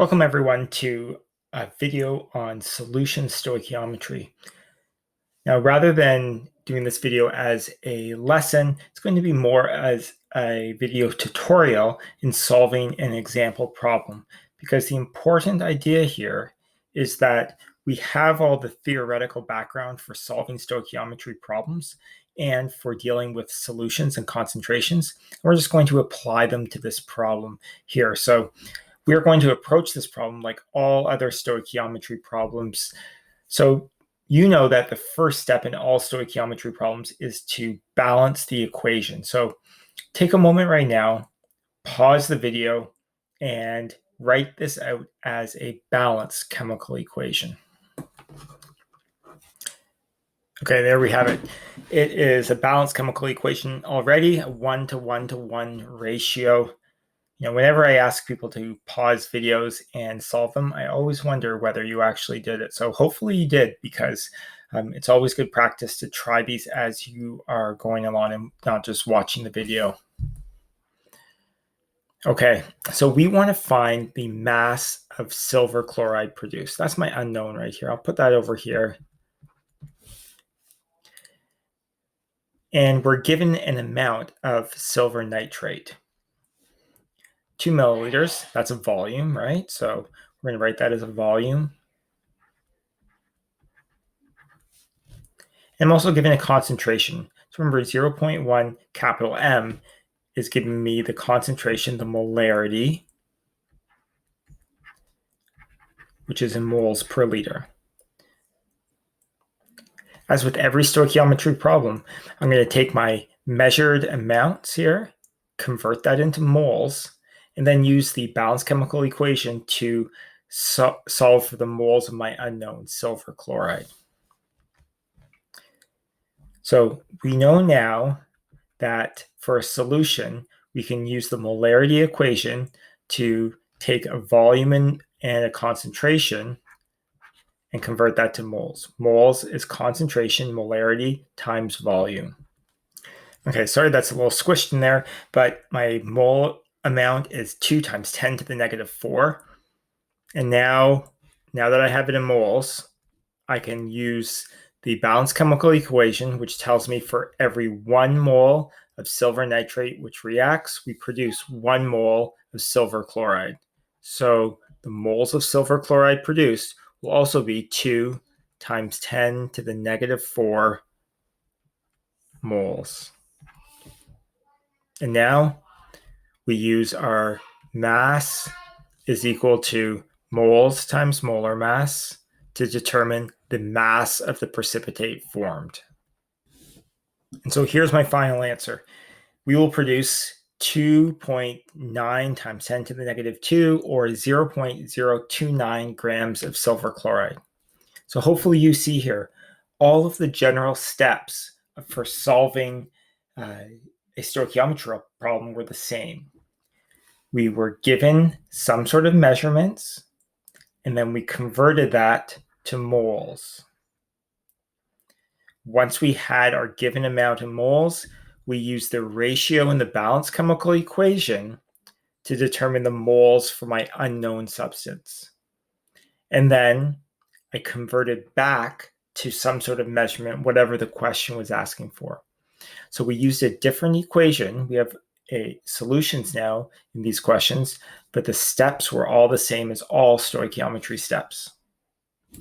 Welcome everyone to a video on solution stoichiometry. Now, rather than doing this video as a lesson, it's going to be more as a video tutorial in solving an example problem, because the important idea here is that we have all the theoretical background for solving stoichiometry problems and for dealing with solutions and concentrations. We're just going to apply them to this problem here. So we are going to approach this problem like all other stoichiometry problems. So you know that the first step in all stoichiometry problems is to balance the equation. So take a moment right now, pause the video, and write this out as a balanced chemical equation. Okay, there we have it. It is a balanced chemical equation already, a 1-to-1-to-1 ratio. Whenever I ask people to pause videos and solve them, I always wonder whether you actually did it. So hopefully you did, because it's always good practice to try these as you are going along and not just watching the video. Okay, so we want to find the mass of silver chloride produced. That's my unknown right here. I'll put that over here. And we're given an amount of silver nitrate. 2 milliliters, that's a volume, right? So we're going to write that as a volume. And I'm also given a concentration. So remember, 0.1 capital M is giving me the concentration, the molarity, which is in moles per liter. As with every stoichiometry problem, I'm going to take my measured amounts here, convert that into moles, and then use the balanced chemical equation to solve for the moles of my unknown silver chloride. So we know now that for a solution, we can use the molarity equation to take a volume and a concentration and convert that to moles. Moles is concentration, molarity times volume. Okay, sorry that's a little squished in there, but my mole amount is 2 times 10 to the negative 4. And now that I have it in moles, I can use the balanced chemical equation, which tells me for every 1 mole of silver nitrate which reacts, we produce 1 mole of silver chloride. So the moles of silver chloride produced will also be 2 times 10 to the negative 4 moles. And now we use our mass is equal to moles times molar mass to determine the mass of the precipitate formed. And so here's my final answer. We will produce 2.9 times 10 to the negative 2, or 0.029 grams of silver chloride. So hopefully you see here all of the general steps for solving a stoichiometry problem were the same. We were given some sort of measurements, and then we converted that to moles. Once we had our given amount in moles, we used the ratio in the balanced chemical equation to determine the moles for my unknown substance. And then I converted back to some sort of measurement, whatever the question was asking for. So we used a different equation. We have solutions now in these questions, but the steps were all the same as all stoichiometry steps.